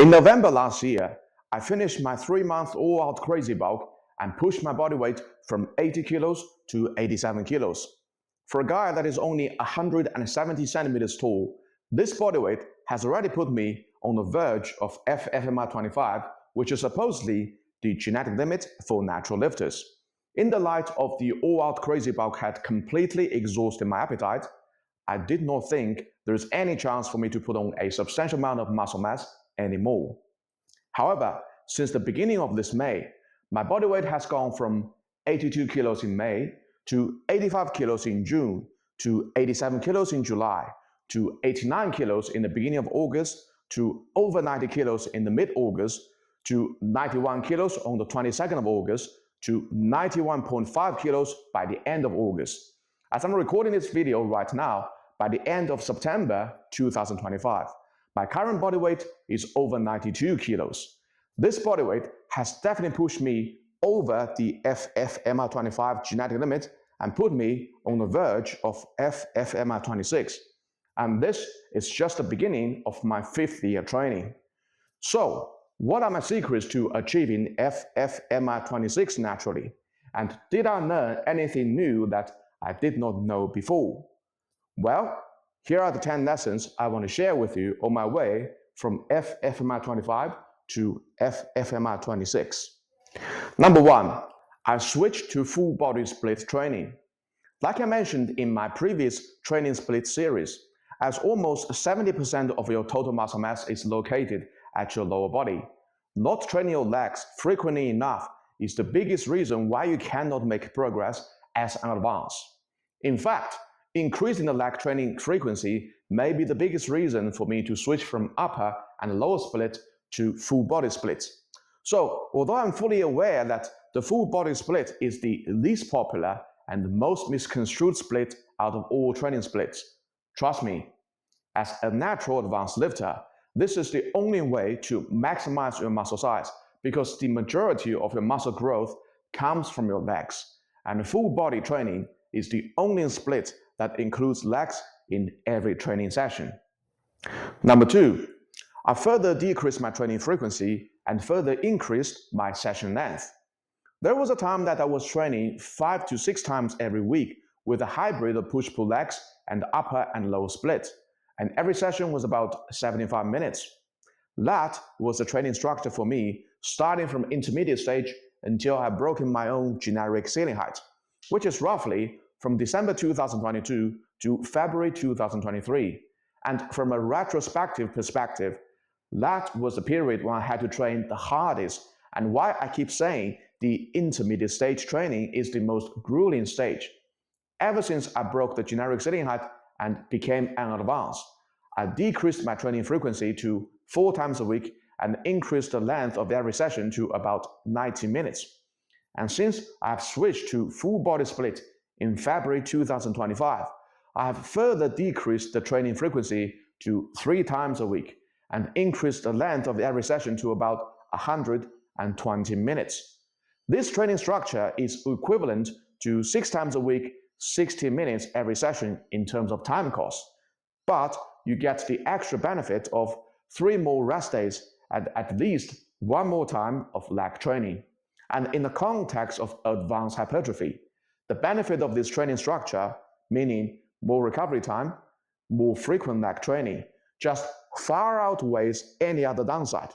In November last year, I finished my 3-month all-out crazy bulk and pushed my body weight from 80 kilos to 87 kilos. For a guy that is only 170 centimeters tall, this body weight has already put me on the verge of FFMI 25, which is supposedly the genetic limit for natural lifters. In the light of the all-out crazy bulk had completely exhausted my appetite, I did not think there is any chance for me to put on a substantial amount of muscle mass anymore. However, since the beginning of this May, my body weight has gone from 82 kilos in May to 85 kilos in June to 87 kilos in July to 89 kilos in the beginning of August to over 90 kilos in the mid-August to 91 kilos on the 22nd of August to 91.5 kilos by the end of August. As I'm recording this video right now, by the end of September 2025, my current body weight is over 92 kilos. This body weight has definitely pushed me over the FFMI 25 genetic limit and put me on the verge of FFMI 26. And this is just the beginning of my 5th year training. So, what are my secrets to achieving FFMI 26 naturally? And did I learn anything new that I did not know before? Well, here are the 10 lessons I want to share with you on my way from FFMI 25 to FFMI 26. Number 1, I switched to full body split training. Like I mentioned in my previous training split series, as almost 70% of your total muscle mass is located at your lower body, not training your legs frequently enough is the biggest reason why you cannot make progress as an advance. In fact, increasing the leg training frequency may be the biggest reason for me to switch from upper and lower split to full body split. So, although I'm fully aware that the full body split is the least popular and the most misconstrued split out of all training splits, trust me, as a natural advanced lifter, this is the only way to maximize your muscle size because the majority of your muscle growth comes from your legs, and full body training is the only split that includes legs in every training session. Number 2, I further decreased my training frequency and further increased my session length. There was a time that I was training 5 to 6 times every week with a hybrid of push-pull legs and upper and lower split, and every session was about 75 minutes. That was the training structure for me, starting from intermediate stage until I had broken my own generic ceiling height, which is roughly from December 2022 to February 2023. And from a retrospective perspective, that was the period when I had to train the hardest, and why I keep saying the intermediate stage training is the most grueling stage. Ever since I broke the generic ceiling height and became an advanced, I decreased my training frequency to 4 times a week and increased the length of every session to about 90 minutes. And since I have switched to full body split in February 2025, I have further decreased the training frequency to 3 times a week and increased the length of every session to about 120 minutes. This training structure is equivalent to 6 times a week, 60 minutes every session in terms of time cost, but you get the extra benefit of 3 more rest days and at least 1 more time of leg training. And in the context of advanced hypertrophy, the benefit of this training structure, meaning more recovery time, more frequent leg training, just far outweighs any other downside.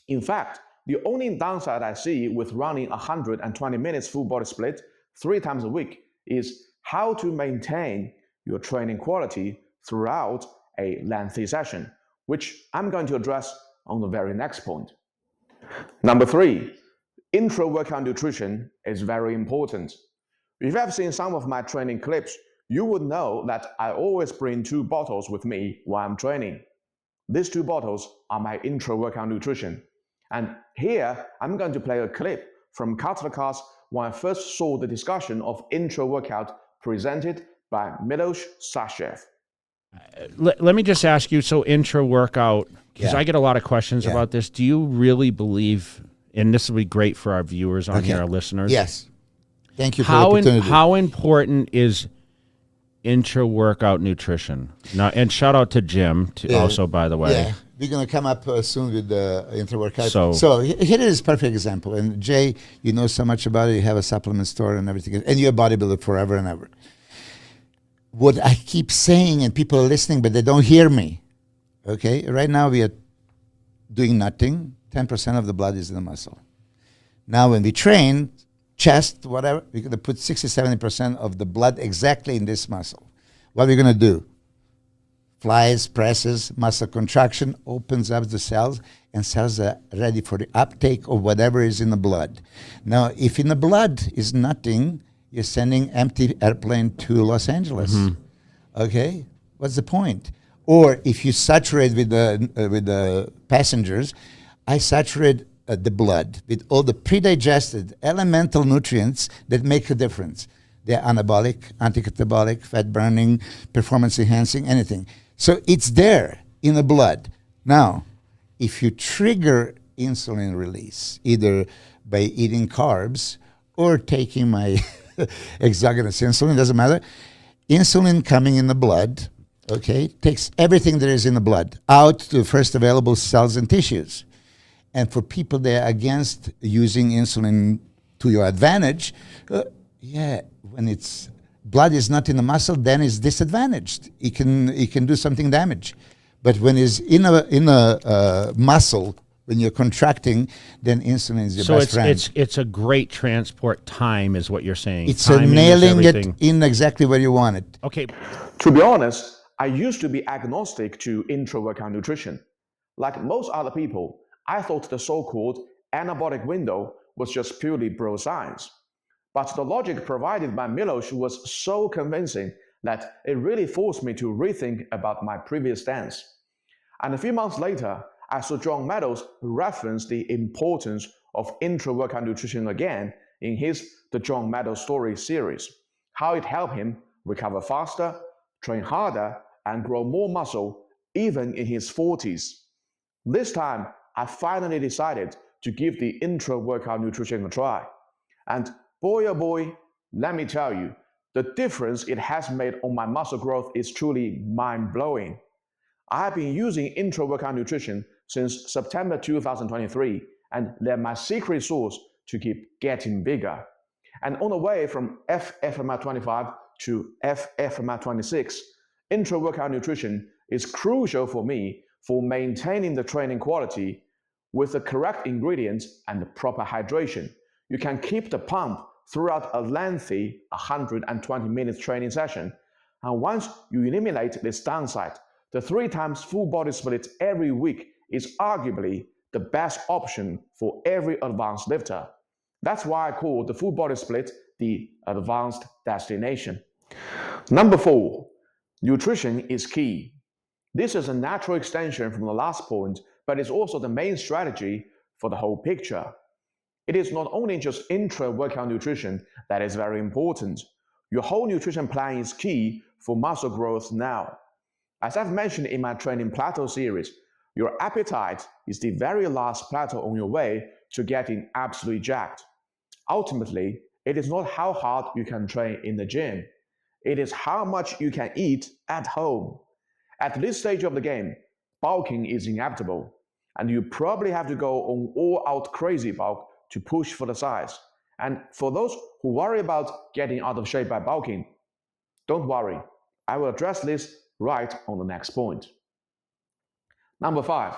In fact, the only downside I see with running 120 minutes full body split 3 times a week is how to maintain your training quality throughout a lengthy session, which I'm going to address on the very next point. Number 3, intra-workout nutrition is very important. If you have seen some of my training clips, you would know that I always bring 2 bottles with me while I'm training. These 2 bottles are my intra-workout nutrition. And here, I'm going to play a clip from Cutler class when I first saw the discussion of intra-workout presented by Milos Sashev. Let me just ask you, so intra-workout, because I get a lot of questions about this. Do you really believe, and this will be great for our viewers on here, our listeners. Yes. Thank you for the opportunity. How important is intra-workout nutrition. Now, and shout out to Jim also, by the way. Yeah, we're going to come up soon with the intra-workout. So here is a perfect example. And Jay, you know so much about it. You have a supplement store and everything. And you're a bodybuilder forever and ever. What I keep saying, and people are listening, but they don't hear me. Okay? Right now we are doing nothing. 10% of the blood is in the muscle. Now when we train, chest, whatever, we're going to put 60, 70% of the blood exactly in this muscle. What are we going to do? Flies, presses, muscle contraction, opens up the cells, and cells are ready for the uptake of whatever is in the blood. Now, if in the blood is nothing, you're sending empty airplane to Los Angeles. Okay? What's the point? Or if you saturate with the passengers, I saturate the blood with all the pre-digested elemental nutrients that make a difference. They're anabolic, anti-catabolic, fat burning, performance enhancing, anything. So it's there in the blood. Now, if you trigger insulin release, either by eating carbs or taking my exogenous insulin, doesn't matter, insulin coming in the blood, okay, takes everything there is in the blood out to the first available cells and tissues. And for people that are against using insulin to your advantage, when it's blood is not in the muscle, then it's disadvantaged. It can do something damage. But when it's in a muscle, when you're contracting, then insulin is your best friend. So it's a great transport time, is what you're saying. It's nailing it in exactly where you want it. Okay. To be honest, I used to be agnostic to intra-workout nutrition. Like most other people, I thought the so-called anabolic window was just purely bro science. But the logic provided by Milos was so convincing that it really forced me to rethink about my previous stance. And a few months later, I saw John Meadows reference the importance of intra-workout nutrition again in his The John Meadows Story series, how it helped him recover faster, train harder, and grow more muscle even in his 40s. This time, I finally decided to give the intra-workout nutrition a try. And boy oh boy, let me tell you, the difference it has made on my muscle growth is truly mind-blowing. I have been using intra-workout nutrition since September 2023, and they're my secret sauce to keep getting bigger. And on the way from FFMI 25 to FFMI 26, intra-workout nutrition is crucial for me for maintaining the training quality. With the correct ingredients and the proper hydration, you can keep the pump throughout a lengthy 120 minutes training session. And once you eliminate this downside, the 3 times full body split every week is arguably the best option for every advanced lifter. That's why I call the full body split the advanced destination. Number 4, nutrition is key. This is a natural extension from the last point, but it's also the main strategy for the whole picture. It is not only just intra-workout nutrition that is very important. Your whole nutrition plan is key for muscle growth now. As I've mentioned in my Training Plateau series, your appetite is the very last plateau on your way to getting absolutely jacked. Ultimately, it is not how hard you can train in the gym. It is how much you can eat at home. At this stage of the game, bulking is inevitable, and you probably have to go on all-out crazy bulk to push for the size. And for those who worry about getting out of shape by bulking, don't worry. I will address this right on the next point. Number 5,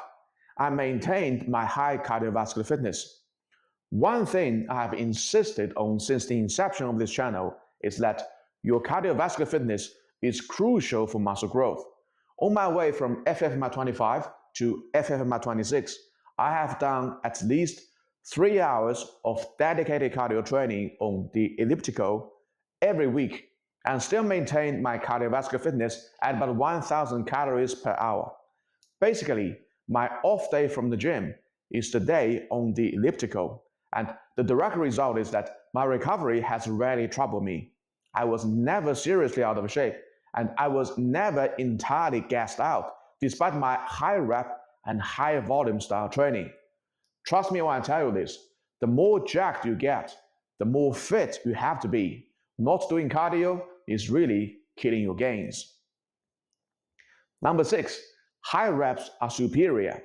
I maintained my high cardiovascular fitness. One thing I have insisted on since the inception of this channel is that your cardiovascular fitness is crucial for muscle growth. On my way from FFMI 25 to FFMI 26, I have done at least 3 hours of dedicated cardio training on the elliptical every week and still maintain my cardiovascular fitness at about 1,000 calories per hour. Basically, my off day from the gym is the day on the elliptical, and the direct result is that my recovery has rarely troubled me. I was never seriously out of shape, and I was never entirely gassed out, despite my high rep and high volume style training. Trust me when I tell you this, the more jacked you get, the more fit you have to be. Not doing cardio is really killing your gains. Number 6, high reps are superior.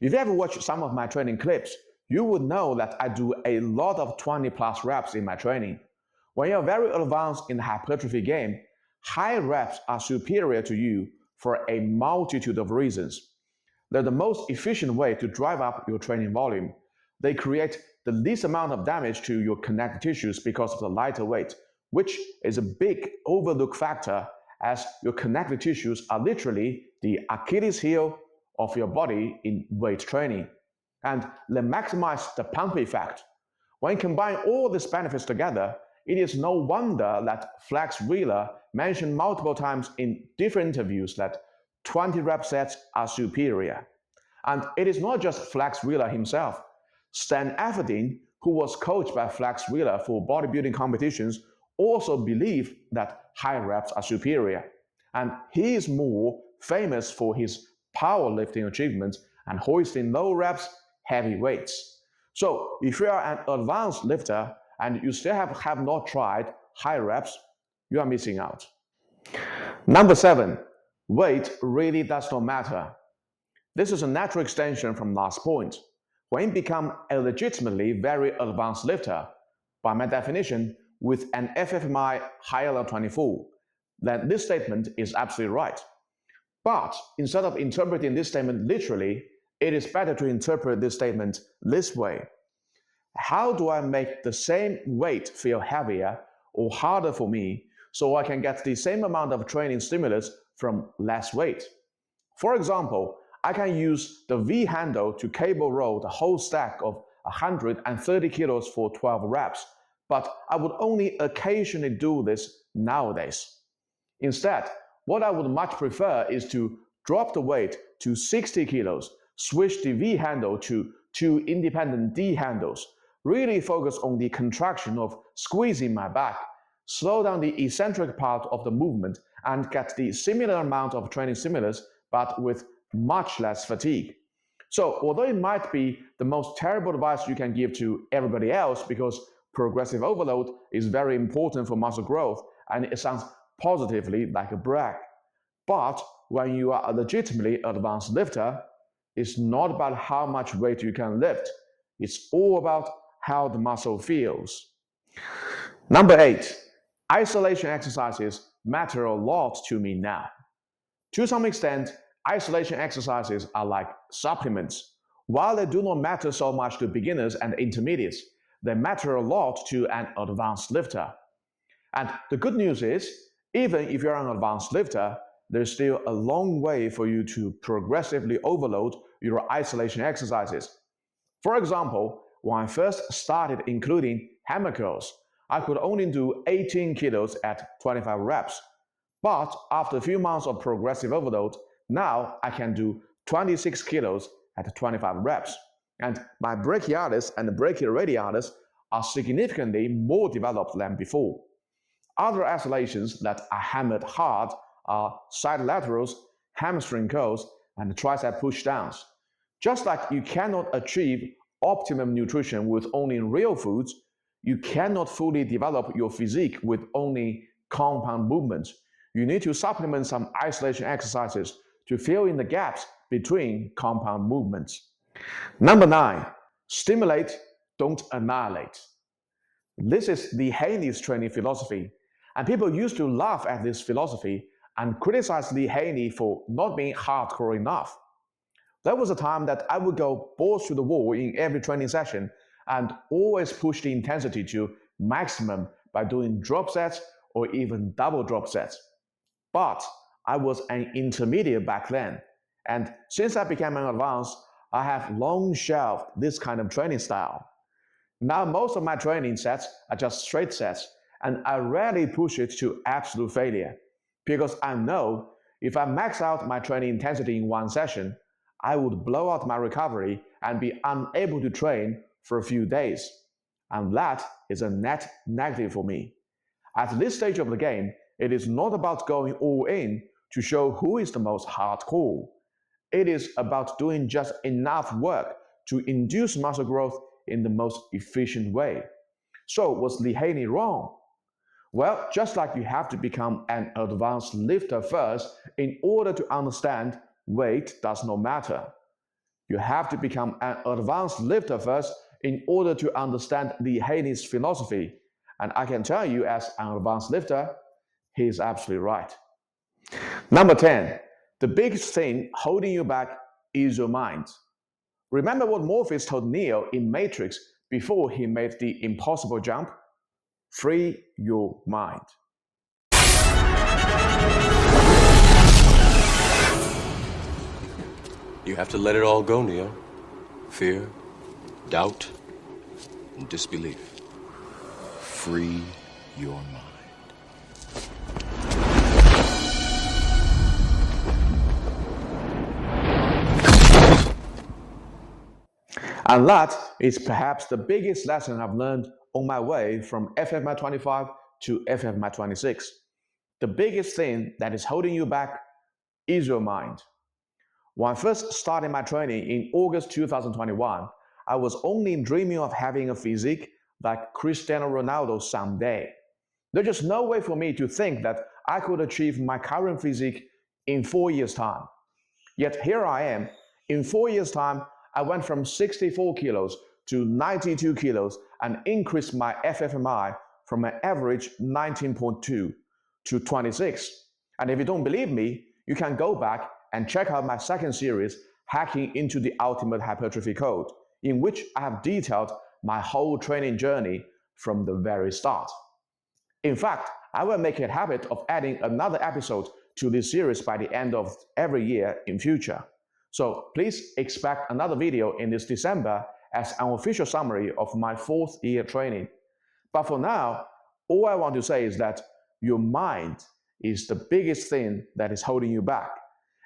If you ever watched some of my training clips, you would know that I do a lot of 20 plus reps in my training. When you're very advanced in the hypertrophy game, high reps are superior to you for a multitude of reasons. They're the most efficient way to drive up your training volume. They create the least amount of damage to your connective tissues because of the lighter weight, which is a big overlooked factor, as your connective tissues are literally the Achilles heel of your body in weight training. And they maximize the pump effect. When you combine all these benefits together, it is no wonder that Flex Wheeler mentioned multiple times in different interviews that 20 rep sets are superior. And it is not just Flex Wheeler himself. Stan Efferding, who was coached by Flex Wheeler for bodybuilding competitions, also believed that high reps are superior. And he is more famous for his powerlifting achievements and hoisting low reps, heavy weights. So if you are an advanced lifter and you still have not tried high reps, you are missing out. Number 7, weight really does not matter. This is a natural extension from last point. When you become a legitimately very advanced lifter, by my definition, with an FFMI higher than 24, then this statement is absolutely right. But instead of interpreting this statement literally, it is better to interpret this statement this way. How do I make the same weight feel heavier or harder for me so I can get the same amount of training stimulus from less weight? For example, I can use the V handle to cable roll the whole stack of 130 kilos for 12 reps, but I would only occasionally do this nowadays. Instead, what I would much prefer is to drop the weight to 60 kilos, switch the V handle to 2 independent D handles, really focus on the contraction of squeezing my back, slow down the eccentric part of the movement, and get the similar amount of training stimulus, but with much less fatigue. So, although it might be the most terrible advice you can give to everybody else because progressive overload is very important for muscle growth and it sounds positively like a brag, but when you are a legitimately advanced lifter, it's not about how much weight you can lift. It's all about how the muscle feels. Number 8, isolation exercises matter a lot to me now. To some extent, isolation exercises are like supplements. While they do not matter so much to beginners and intermediates, they matter a lot to an advanced lifter. And the good news is, even if you're an advanced lifter, there's still a long way for you to progressively overload your isolation exercises. For example, when I first started including hammer curls, I could only do 18 kilos at 25 reps. But after a few months of progressive overload, now I can do 26 kilos at 25 reps. And my brachialis and brachioradialis are significantly more developed than before. Other isolations that are hammered hard are side laterals, hamstring curls, and tricep pushdowns. Just like you cannot achieve optimum nutrition with only real foods, you cannot fully develop your physique with only compound movements. You need to supplement some isolation exercises to fill in the gaps between compound movements. Number 9, stimulate, don't annihilate. This is the Haney's training philosophy, and people used to laugh at this philosophy and criticize Lee Haney for not being hardcore enough. There was a time that I would go balls to the wall in every training session and always push the intensity to maximum by doing drop sets or even double drop sets. But I was an intermediate back then, and since I became an advanced, I have long shelved this kind of training style. Now most of my training sets are just straight sets, and I rarely push it to absolute failure, because I know if I max out my training intensity in one session, I would blow out my recovery and be unable to train for a few days. And that is a net negative for me. At this stage of the game, it is not about going all in to show who is the most hardcore. It is about doing just enough work to induce muscle growth in the most efficient way. So was Lee Haney wrong? Well, just like you have to become an advanced lifter first in order to understand weight does not matter. You have to become an advanced lifter first in order to understand the Haney's philosophy. And I can tell you, as an advanced lifter, he is absolutely right. Number 10, the biggest thing holding you back is your mind. Remember what Morpheus told Neo in Matrix before he made the impossible jump? Free your mind. You have to let it all go, Neo. Fear, doubt, and disbelief. Free your mind. And that is perhaps the biggest lesson I've learned on my way from FFMI 25 to FFMI 26. The biggest thing that is holding you back is your mind. When I first started my training in August 2021, I was only dreaming of having a physique like Cristiano Ronaldo someday. There's just no way for me to think that I could achieve my current physique in 4 years' time. Yet here I am. In 4 years' time, I went from 64 kilos to 92 kilos and increased my FFMI from an average 19.2 to 26. And if you don't believe me, you can go back and check out my second series, Hacking into the Ultimate Hypertrophy Code, in which I have detailed my whole training journey from the very start. In fact, I will make it a habit of adding another episode to this series by the end of every year in future. So please expect another video in this December as an official summary of my 4th year training. But for now, all I want to say is that your mind is the biggest thing that is holding you back.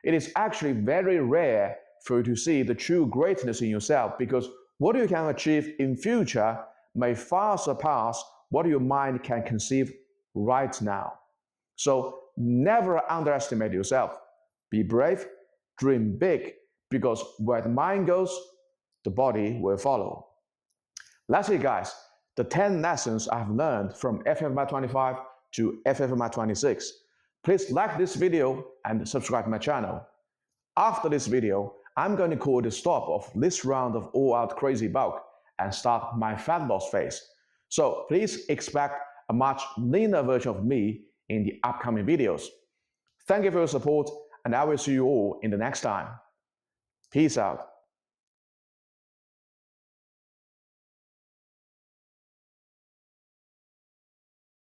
It is actually very rare for you to see the true greatness in yourself, because what you can achieve in future may far surpass what your mind can conceive right now. So never underestimate yourself. Be brave, dream big, because where the mind goes, the body will follow. Lastly, guys, the 10 lessons I've learned from FFMI 25 to FFMI 26. Please like this video and subscribe to my channel. After this video, I'm going to call the stop of this round of all-out crazy bulk and start my fat loss phase. So please expect a much leaner version of me in the upcoming videos. Thank you for your support, and I will see you all in the next time. Peace out.